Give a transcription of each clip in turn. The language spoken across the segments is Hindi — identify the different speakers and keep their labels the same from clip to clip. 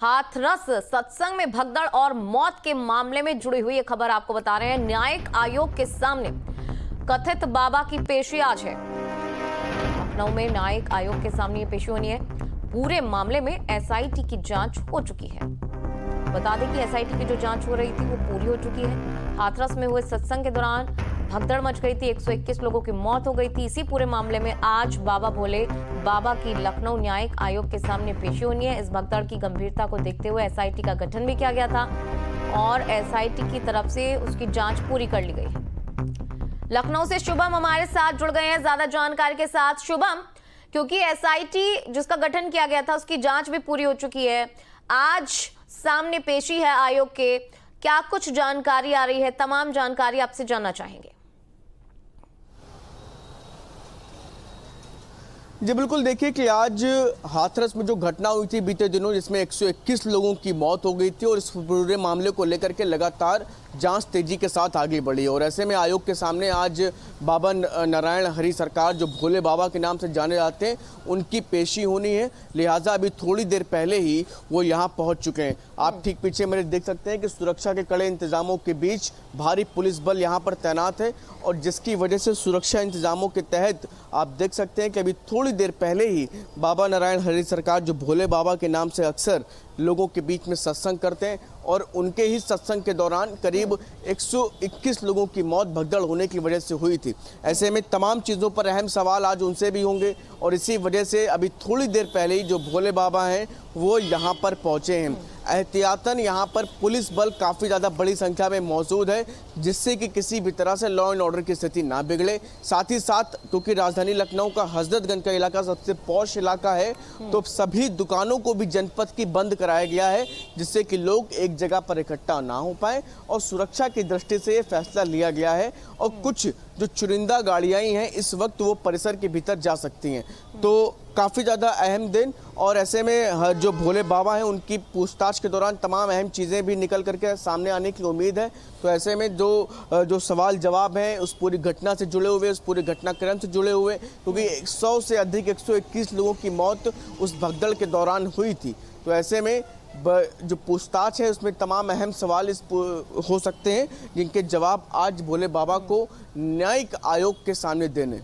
Speaker 1: हाथरस सत्संग में भगदड़ और मौत के मामले में जुड़ी हुई ये खबर आपको बता रहे हैं। न्यायिक आयोग के सामने कथित बाबा की पेशी आज है। लखनऊ में न्यायिक आयोग के सामने ये पेशी होनी है। पूरे मामले में एसआईटी की जांच हो चुकी है। बता दें कि एसआईटी की जो जांच हो रही थी वो पूरी हो चुकी है। हाथरस में हुए सत्संग के दौरान भगदड़ मच गई थी, 121 लोगों की मौत हो गई थी। इसी पूरे मामले में आज बाबा भोले बाबा की लखनऊ न्यायिक आयोग के सामने पेशी होनी है। इस भगदड़ की गंभीरता को देखते हुए एसआईटी का गठन भी किया गया था और एसआईटी की तरफ से उसकी जांच पूरी कर ली गई है। लखनऊ से शुभम हमारे साथ जुड़ गए हैं ज्यादा जानकारी के साथ। शुभम, क्योंकि एसआईटी जिसका गठन किया गया था उसकी जांच भी पूरी हो चुकी है, आज सामने पेशी है आयोग के, क्या कुछ जानकारी आ रही है? तमाम जानकारी आपसे जानना चाहेंगे।
Speaker 2: जी बिल्कुल, देखिए कि आज हाथरस में जो घटना हुई थी बीते दिनों, जिसमें 121 लोगों की मौत हो गई थी और इस पूरे मामले को लेकर के लगातार जांच तेजी के साथ आगे बढ़ी और ऐसे में आयोग के सामने आज बाबा नारायण हरि सरकार, जो भोले बाबा के नाम से जाने जाते हैं, उनकी पेशी होनी है। लिहाजा अभी थोड़ी देर पहले ही वो यहाँ पहुँच चुके हैं। आप ठीक पीछे मेरे देख सकते हैं कि सुरक्षा के कड़े इंतजामों के बीच भारी पुलिस बल यहाँ पर तैनात है और जिसकी वजह से सुरक्षा इंतजामों के तहत आप देख सकते हैं कि अभी थोड़ी देर पहले ही बाबा नारायण हरि सरकार, जो भोले बाबा के नाम से अक्सर लोगों के बीच में सत्संग करते हैं, और उनके ही सत्संग के दौरान करीब 121 लोगों की मौत भगदड़ होने की वजह से हुई थी। ऐसे में तमाम चीज़ों पर अहम सवाल आज उनसे भी होंगे और इसी वजह से अभी थोड़ी देर पहले ही जो भोले बाबा हैं वो यहाँ पर पहुँचे हैं। एहतियातन यहाँ पर पुलिस बल काफ़ी ज़्यादा बड़ी संख्या में मौजूद है, जिससे कि किसी भी तरह से लॉ एंड ऑर्डर की स्थिति ना बिगड़े। साथ ही साथ क्योंकि राजधानी लखनऊ का हजरतगंज का इलाका सबसे पॉश इलाका है, तो सभी दुकानों को भी जनपद की बंद कराया गया है, जिससे कि लोग एक जगह पर इकट्ठा ना हो पाए और सुरक्षा की दृष्टि से ये फैसला लिया गया है। और कुछ जो चुनिंदा गाड़ियाँ हैं इस वक्त वो परिसर के भीतर जा सकती हैं। तो काफ़ी ज़्यादा अहम दिन, और ऐसे में जो भोले बाबा हैं उनकी पूछताछ के दौरान तमाम अहम चीज़ें भी निकल करके सामने आने की उम्मीद है। तो ऐसे में जो सवाल जवाब हैं उस पूरी घटना से जुड़े हुए, उस पूरे घटनाक्रम से जुड़े हुए, क्योंकि 100 से अधिक 121 लोगों की मौत उस भगदड़ के दौरान हुई थी। तो ऐसे में जो पूछताछ है उसमें तमाम अहम सवाल हो सकते हैं, जिनके जवाब आज भोले बाबा को न्यायिक आयोग के सामने देने।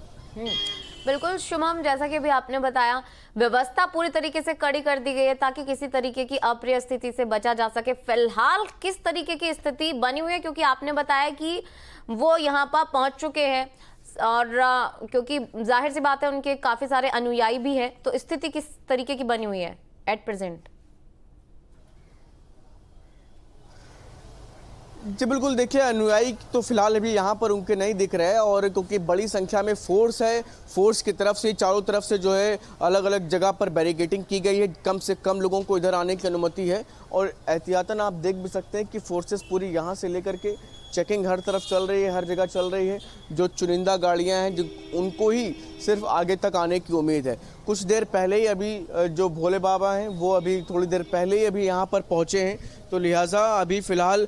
Speaker 1: बिल्कुल शुभम, जैसा कि अभी आपने बताया, व्यवस्था पूरी तरीके से कड़ी कर दी गई है ताकि किसी तरीके की अप्रिय स्थिति से बचा जा सके। फिलहाल किस तरीके की स्थिति बनी हुई है, क्योंकि आपने बताया कि वो यहाँ पर पहुंच चुके हैं और क्योंकि जाहिर सी बात है उनके काफी सारे अनुयायी भी हैं, तो स्थिति किस तरीके की बनी हुई है एट प्रेजेंट?
Speaker 2: जी बिल्कुल, देखिए अनुयायी तो फिलहाल अभी यहाँ पर उनके नहीं दिख रहे हैं और क्योंकि बड़ी संख्या में फोर्स है, फोर्स की तरफ से चारों तरफ से जो है अलग अलग जगह पर बैरिकेडिंग की गई है, कम से कम लोगों को इधर आने की अनुमति है। और एहतियातन आप देख भी सकते हैं कि फोर्सेस पूरी यहाँ से लेकर के चेकिंग हर तरफ चल रही है, हर जगह चल रही है। जो चुनिंदा गाड़ियाँ हैं जो उनको ही सिर्फ आगे तक आने की उम्मीद है। कुछ देर पहले ही अभी जो भोले बाबा हैं वो अभी थोड़ी देर पहले ही अभी यहाँ पर पहुँचे हैं। तो लिहाजा अभी फ़िलहाल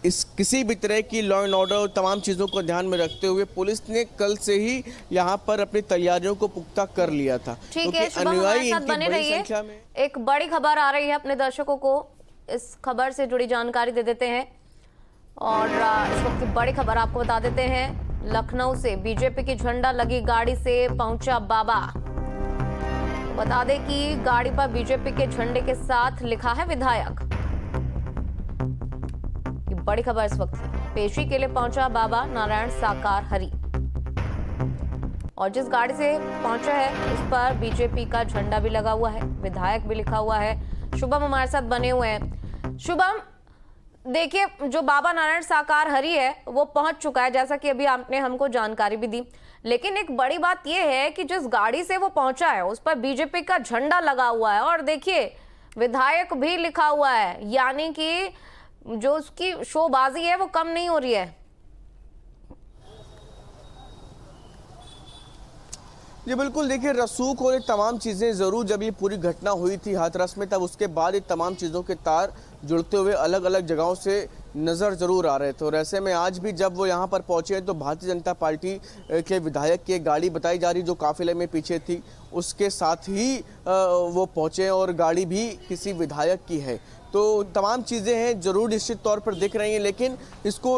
Speaker 2: किसी भी तरह की लॉ एंड ऑर्डर और तमाम चीज़ों को ध्यान में रखते हुए पुलिस ने कल से ही यहाँ पर अपनी तैयारियों को पुख्ता कर लिया था।
Speaker 1: ठीक है, अनुयायी बने रहिए। एक बड़ी खबर आ रही है, अपने दर्शकों को इस खबर से जुड़ी जानकारी दे देते हैं और इस वक्त की बड़ी खबर आपको बता देते हैं। लखनऊ से बीजेपी की झंडा लगी गाड़ी से पहुंचा बाबा। बता दें कि गाड़ी पर बीजेपी के झंडे के साथ लिखा है विधायक। बड़ी खबर इस वक्त पेशी के लिए पहुंचा बाबा नारायण साकार हरि, और जिस गाड़ी से पहुंचा है उस पर बीजेपी का झंडा भी लगा हुआ है, विधायक भी लिखा हुआ है। शुभम हमारे साथ बने हुए हैं। शुभम, देखिए जो बाबा नारायण साकार हरि है वो पहुंच चुका है, जैसा कि अभी आपने हमको जानकारी भी दी, लेकिन एक बड़ी बात यह है कि जिस गाड़ी से वो पहुंचा है उस पर बीजेपी का झंडा लगा हुआ है और देखिए विधायक भी लिखा हुआ है, यानी कि जो उसकी शोबाजी है वो कम नहीं हो रही है।
Speaker 2: जी बिल्कुल, देखिए रसूख और ये तमाम चीज़ें ज़रूर जब ये पूरी घटना हुई थी हाथरस में, तब उसके बाद ये तमाम चीज़ों के तार जुड़ते हुए अलग अलग जगहों से नज़र ज़रूर आ रहे थे। और ऐसे में आज भी जब वो यहाँ पर पहुँचे तो भारतीय जनता पार्टी के विधायक की एक गाड़ी बताई जा रही जो काफिले में पीछे थी, उसके साथ ही वो पहुँचे और गाड़ी भी किसी विधायक की है। तो तमाम चीज़ें हैं ज़रूर निश्चित तौर पर दिख रही हैं, लेकिन इसको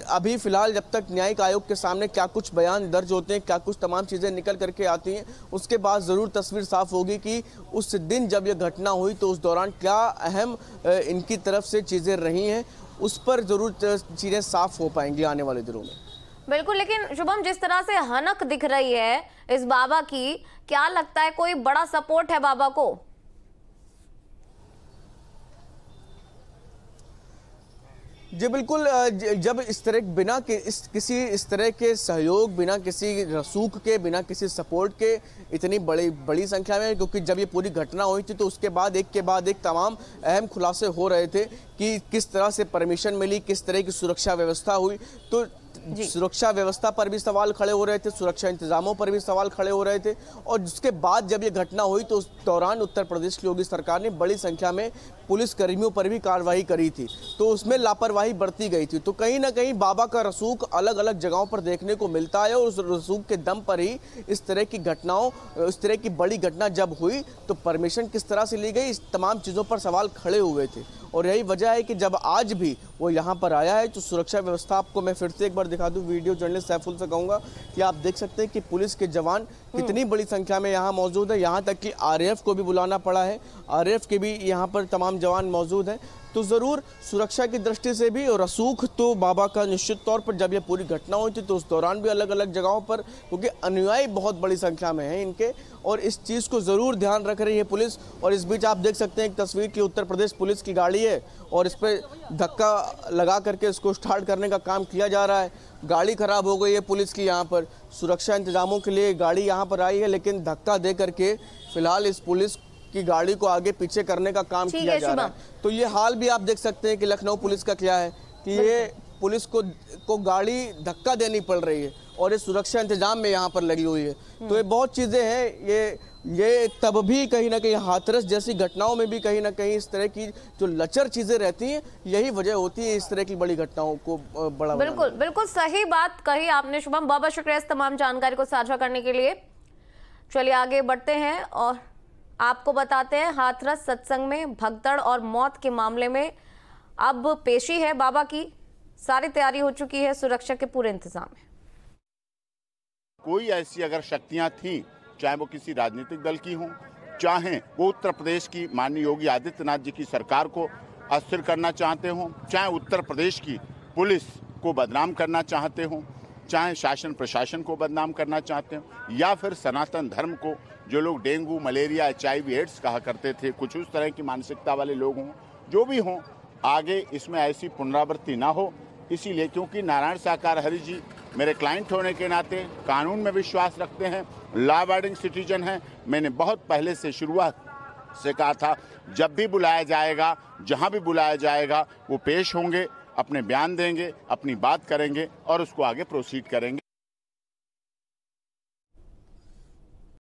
Speaker 2: अभी फ़िलहाल जब तक न्यायिक आयोग के सामने क्या कुछ बयान दर्ज होते हैं, क्या कुछ तमाम चीज़ें निकल करके आती हैं, उसके बाद ज़रूर तस्वीर साफ़ होगी कि उस दिन जब यह घटना हुई तो उस दौरान क्या अहम इनकी तरफ से चीज़ें रही हैं, उस पर ज़रूर चीज़ें साफ़ हो पाएंगी आने वाले दिनों में।
Speaker 1: बिल्कुल, लेकिन शुभम, जिस तरह से हनक दिख रही है इस बाबा की, क्या लगता है कोई बड़ा सपोर्ट है बाबा को?
Speaker 2: जी बिल्कुल, जब इस तरह बिना किसी इस तरह के सहयोग, बिना किसी रसूख के, बिना किसी सपोर्ट के इतनी बड़ी संख्या में, क्योंकि जब ये पूरी घटना हुई थी तो उसके बाद एक के बाद एक तमाम अहम खुलासे हो रहे थे कि किस तरह से परमिशन मिली, किस तरह की सुरक्षा व्यवस्था हुई। तो सुरक्षा व्यवस्था पर भी सवाल खड़े हो रहे थे, सुरक्षा इंतजामों पर भी सवाल खड़े हो रहे थे। और जिसके बाद जब ये घटना हुई तो उस दौरान उत्तर प्रदेश की योगी सरकार ने बड़ी संख्या में पुलिस कर्मियों पर भी कार्रवाई करी थी, तो उसमें लापरवाही बरती गई थी। तो कहीं ना कहीं बाबा का रसूख अलग अलग जगहों पर देखने को मिलता है और उस रसूख के दम पर ही इस तरह की घटनाओं, इस तरह की बड़ी घटना जब हुई तो परमिशन किस तरह से ली गई, इस तमाम चीज़ों पर सवाल खड़े हुए थे। और यही वजह है कि जब आज भी वो यहाँ पर आया है तो सुरक्षा व्यवस्था, आपको मैं फिर से एक बार दिखा दूं, वीडियो जर्नलिस्ट सैफुल से कहूँगा कि आप देख सकते हैं कि पुलिस के जवान कितनी बड़ी संख्या में यहाँ मौजूद है। यहाँ तक कि आरएएफ को भी बुलाना पड़ा है, आरएएफ के भी यहाँ पर तमाम जवान मौजूद हैं। तो ज़रूर सुरक्षा की दृष्टि से भी और रसूख तो बाबा का निश्चित तौर पर जब यह पूरी घटना हुई थी तो उस दौरान भी अलग अलग जगहों पर, क्योंकि अनुयायी बहुत बड़ी संख्या में हैं इनके, और इस चीज़ को ज़रूर ध्यान रख रही है पुलिस। और इस बीच आप देख सकते हैं एक तस्वीर की उत्तर प्रदेश पुलिस की गाड़ी है और इस पर धक्का लगा करके इसको स्टार्ट करने का काम किया जा रहा है। गाड़ी खराब हो गई है पुलिस की, यहाँ पर सुरक्षा इंतजामों के लिए गाड़ी यहाँ पर आई है, लेकिन धक्का दे करके फिलहाल इस पुलिस की गाड़ी को आगे पीछे करने का काम किया जा रहा है। तो ये हाल भी आप देख सकते हैं कि लखनऊ पुलिस का क्या है कि ये पुलिस को गाड़ी धक्का देनी पड़ रही है और ये सुरक्षा इंतजाम में यहाँ पर लगी हुई है। तो ये बहुत चीज़ें हैं, ये तब भी कहीं ना कहीं हाथरस जैसी घटनाओं में भी कहीं ना कहीं इस तरह की जो लचर चीज़ें रहती हैं, यही वजह होती है इस तरह की बड़ी घटनाओं को बड़ा।
Speaker 1: बिल्कुल सही बात कही आपने शुभम। बहुत शुक्रिया इस तमाम जानकारी को साझा करने के लिए। चलिए आगे बढ़ते हैं और आपको बताते हैं हाथरस सत्संग में भगदड़ और मौत के मामले में अब पेशी है बाबा की। सारी तैयारी हो चुकी है, सुरक्षा के पूरे इंतजाम है।
Speaker 3: कोई ऐसी अगर शक्तियां थी, चाहे वो किसी राजनीतिक दल की हों, चाहे वो उत्तर प्रदेश की माननीय योगी आदित्यनाथ जी की सरकार को अस्थिर करना चाहते हों, चाहे उत्तर प्रदेश की पुलिस को बदनाम करना चाहते हों, चाहे शासन प्रशासन को बदनाम करना चाहते हो, या फिर सनातन धर्म को, जो लोग डेंगू, मलेरिया, HIV, एड्स कहा करते थे, कुछ उस तरह की मानसिकता वाले लोग हों, जो भी हों, आगे इसमें ऐसी पुनरावृत्ति ना हो। इसीलिए क्योंकि नारायण साकार हरि जी मेरे क्लाइंट होने के नाते कानून में विश्वास रखते हैं, लॉ अबाइडिंग सिटीजन हैं। मैंने बहुत पहले से शुरुआत से कहा था जब भी बुलाया जाएगा, जहां भी बुलाया जाएगा, वो पेश होंगे, अपने बयान देंगे, अपनी बात करेंगे और उसको आगे प्रोसीड करेंगे।